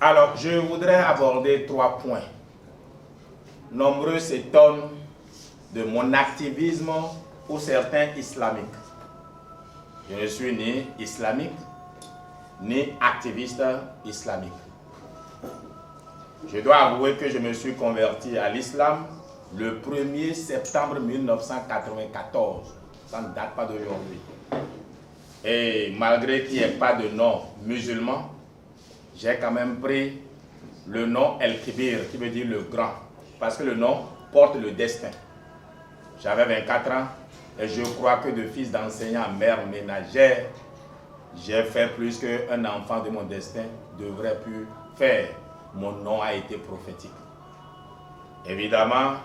Alors, je voudrais aborder 3 points. Nombreux s'étonnent de mon activisme pour certains islamiques. Je ne suis ni islamique, ni activiste islamique. Je dois avouer que je me suis converti à l'islam le 1er septembre 1994. Ça ne date pas d'aujourd'hui. Et malgré qu'il n'y ait pas de nom musulman, j'ai quand même pris le nom El-Kibir, qui veut dire le grand, parce que le nom porte le destin. J'avais 24 ans et je crois que de fils d'enseignant, mère ménagère, j'ai fait plus qu'un enfant de mon destin devrait pu faire. Mon nom a été prophétique. Évidemment,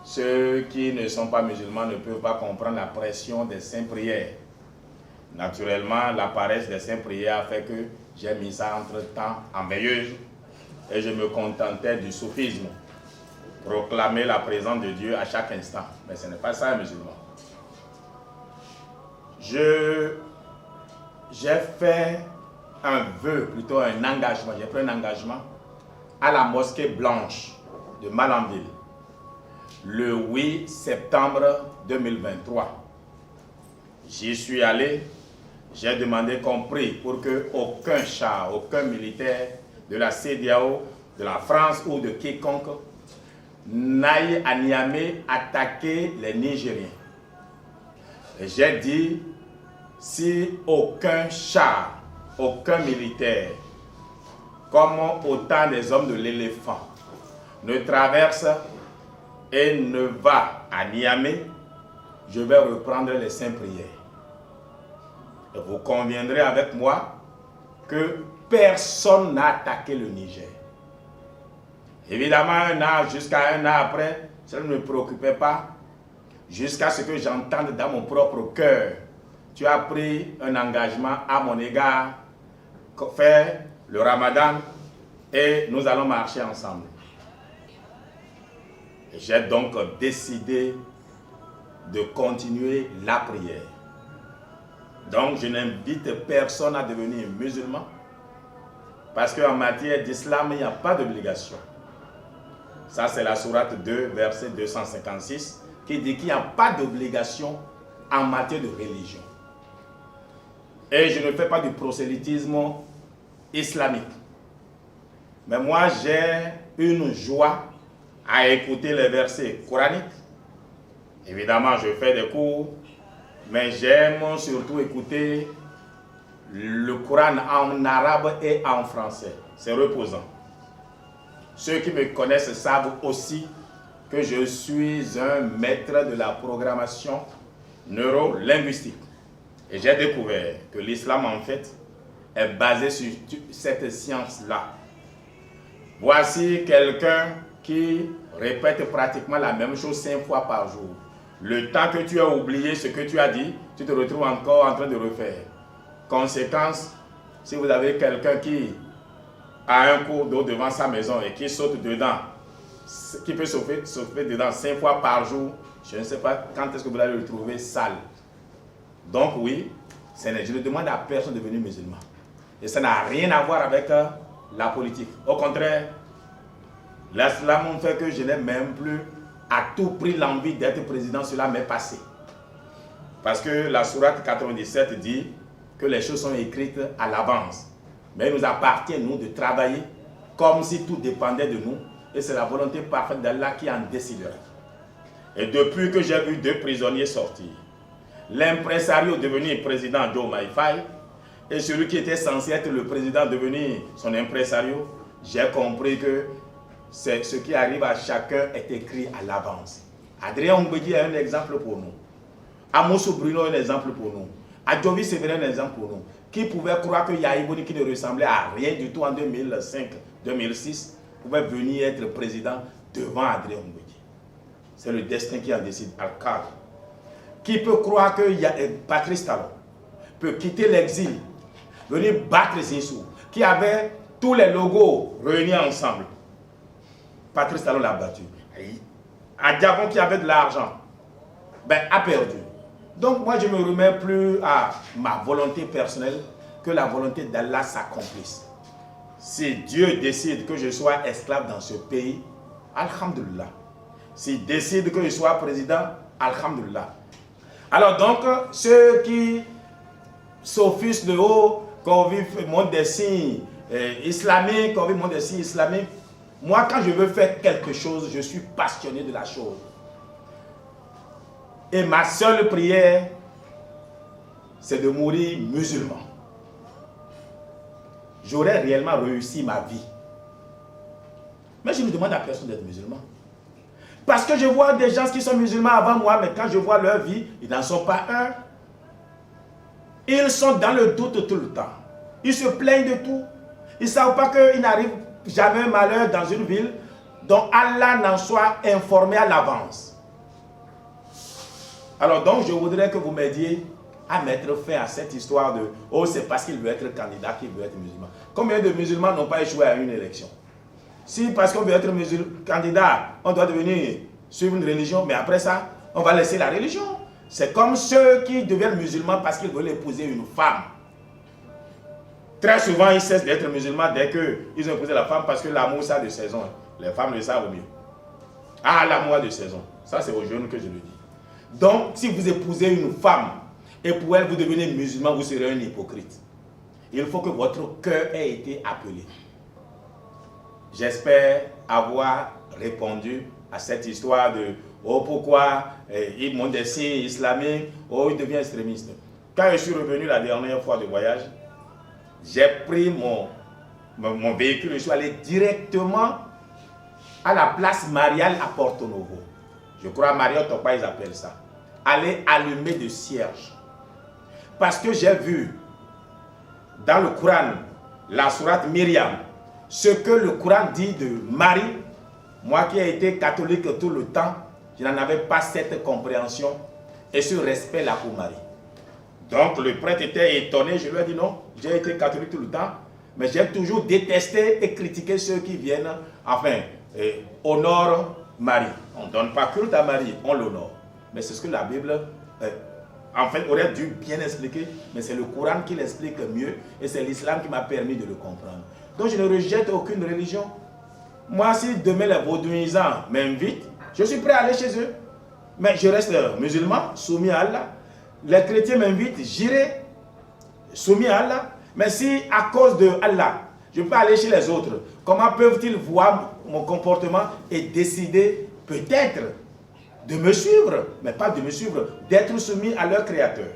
ceux qui ne sont pas musulmans ne peuvent pas comprendre la pression des saints prières. Naturellement, la paresse des saints prières a fait que j'ai mis ça entre-temps en veilleuse et je me contentais du soufisme. Proclamer la présence de Dieu à chaque instant. Mais ce n'est pas ça un musulman. J'ai fait un vœu, plutôt un engagement. J'ai pris un engagement à la mosquée blanche de Malanville le 8 septembre 2023. J'y suis allé, j'ai demandé qu'on prie pour que aucun char, aucun militaire de la CEDEAO, de la France ou de quiconque n'aille à Niamey attaquer les Nigériens. Et j'ai dit, si aucun char, aucun militaire, comme autant des hommes de l'éléphant, ne traverse et ne va à Niamey, je vais reprendre les saints prières. Et vous conviendrez avec moi que personne n'a attaqué le Niger. Évidemment, jusqu'à un an après, ça ne me préoccupait pas, jusqu'à ce que j'entende dans mon propre cœur, tu as pris un engagement à mon égard, faire le Ramadan et nous allons marcher ensemble. J'ai donc décidé de continuer la prière. Donc je n'invite personne à devenir musulman parce qu'en matière d'islam, il n'y a pas d'obligation. Ça c'est la sourate 2, verset 256 qui dit qu'il n'y a pas d'obligation en matière de religion. Et je ne fais pas du prosélytisme islamique. Mais moi j'ai une joie à écouter les versets coraniques. Évidemment, je fais des cours, mais j'aime surtout écouter le Coran en arabe et en français. C'est reposant. Ceux qui me connaissent savent aussi que je suis un maître de la programmation neuro-linguistique. Et j'ai découvert que l'islam, en fait, est basé sur cette science-là. Voici quelqu'un qui répète pratiquement la même chose 5 fois par jour. Le temps que tu as oublié ce que tu as dit, tu te retrouves encore en train de refaire. Conséquence, si vous avez quelqu'un qui a un cours d'eau devant sa maison et qui saute dedans, qui peut sauter dedans 5 fois par jour, je ne sais pas quand est-ce que vous allez le trouver sale. Donc oui, je ne demande à personne de devenir musulman. Et ça n'a rien à voir avec la politique. Au contraire, l'islam fait que je n'ai même plus à tout prix l'envie d'être président, cela m'est passé. Parce que la sourate 97 dit que les choses sont écrites à l'avance. Mais il nous appartient, nous, de travailler comme si tout dépendait de nous. Et c'est la volonté parfaite d'Allah qui en décidera. Et depuis que j'ai vu 2 prisonniers sortir, l'impresario devenir président Joe Maifai et celui qui était censé être le président devenir son impresario, j'ai compris que ce qui arrive à chacun est écrit à l'avance. Adrien Ombedi est un exemple pour nous. Amosou Bruno est un exemple pour nous. Adjovi Séverin est un exemple pour nous. Qui pouvait croire que Yaïboni, qui ne ressemblait à rien du tout en 2005-2006, pouvait venir être président devant Adrien Ombedi. C'est le destin qui en décide. Al-Qadr. Qui peut croire que Patrice Talon peut quitter l'exil, venir battre Zissou, qui avait tous les logos réunis ensemble. Patrice Talon l'a battu. Adiabon qui avait de l'argent, a perdu. Donc moi je ne me remets plus à ma volonté personnelle, que la volonté d'Allah s'accomplisse. Si Dieu décide que je sois esclave dans ce pays, alhamdulillah. S'il décide que je sois président, alhamdulillah. Alors donc, ceux qui s'offusquent de haut, qu'on vit monde des signes islamiques, qu'on vit monde des signes islamiques, moi quand je veux faire quelque chose, je suis passionné de la chose. Et ma seule prière, c'est de mourir musulman. J'aurais réellement réussi ma vie. Mais je ne demande à personne d'être musulman. Parce que je vois des gens qui sont musulmans avant moi, mais quand je vois leur vie, ils n'en sont pas un. Ils sont dans le doute tout le temps. Ils se plaignent de tout. Ils ne savent pas qu'il n'arrive jamais un malheur dans une ville dont Allah n'en soit informé à l'avance. Alors donc, je voudrais que vous m'aidiez à mettre fin à cette histoire de « Oh, c'est parce qu'il veut être candidat qu'il veut être musulman ». Combien de musulmans n'ont pas échoué à une élection? Si parce qu'on veut être candidat, on doit devenir suivre une religion, mais après ça, on va laisser la religion. C'est comme ceux qui deviennent musulmans parce qu'ils veulent épouser une femme. Très souvent, ils cessent d'être musulmans dès qu'ils ont épousé la femme parce que l'amour, ça a de saison. Les femmes le savent mieux. Ah, l'amour a de saison. Ça, c'est aux jeunes que je le dis. Donc, si vous épousez une femme et pour elle, vous devenez musulman, vous serez un hypocrite. Il faut que votre cœur ait été appelé. J'espère avoir répondu à cette histoire de « Oh, pourquoi il monte des signes islamiques, oh, il devient extrémiste ». Quand je suis revenu la dernière fois de voyage, j'ai pris mon véhicule, je suis allé directement à la place Mariale à Porto Novo. Je crois à Mariotte, ils appellent ça. Aller allumer de cierges. Parce que j'ai vu dans le Coran, la sourate Myriam, ce que le Coran dit de Marie. Moi qui ai été catholique tout le temps, je n'en avais pas cette compréhension et ce respect-là pour Marie. Donc le prêtre était étonné, je lui ai dit non, j'ai été catholique tout le temps, mais j'ai toujours détesté et critiqué ceux qui viennent, enfin, honorent Marie. On ne donne pas culte à Marie, on l'honore. Mais c'est ce que la Bible, en fait, aurait dû bien expliquer, mais c'est le Coran qui l'explique mieux et c'est l'islam qui m'a permis de le comprendre. Donc je ne rejette aucune religion. Moi, si demain les vaudouisants m'invitent, je suis prêt à aller chez eux. Mais je reste musulman, soumis à Allah. Les chrétiens m'invitent, j'irai, soumis à Allah. Mais si à cause de Allah, je peux aller chez les autres, comment peuvent-ils voir mon comportement et décider peut-être de me suivre, mais pas de me suivre, d'être soumis à leur Créateur?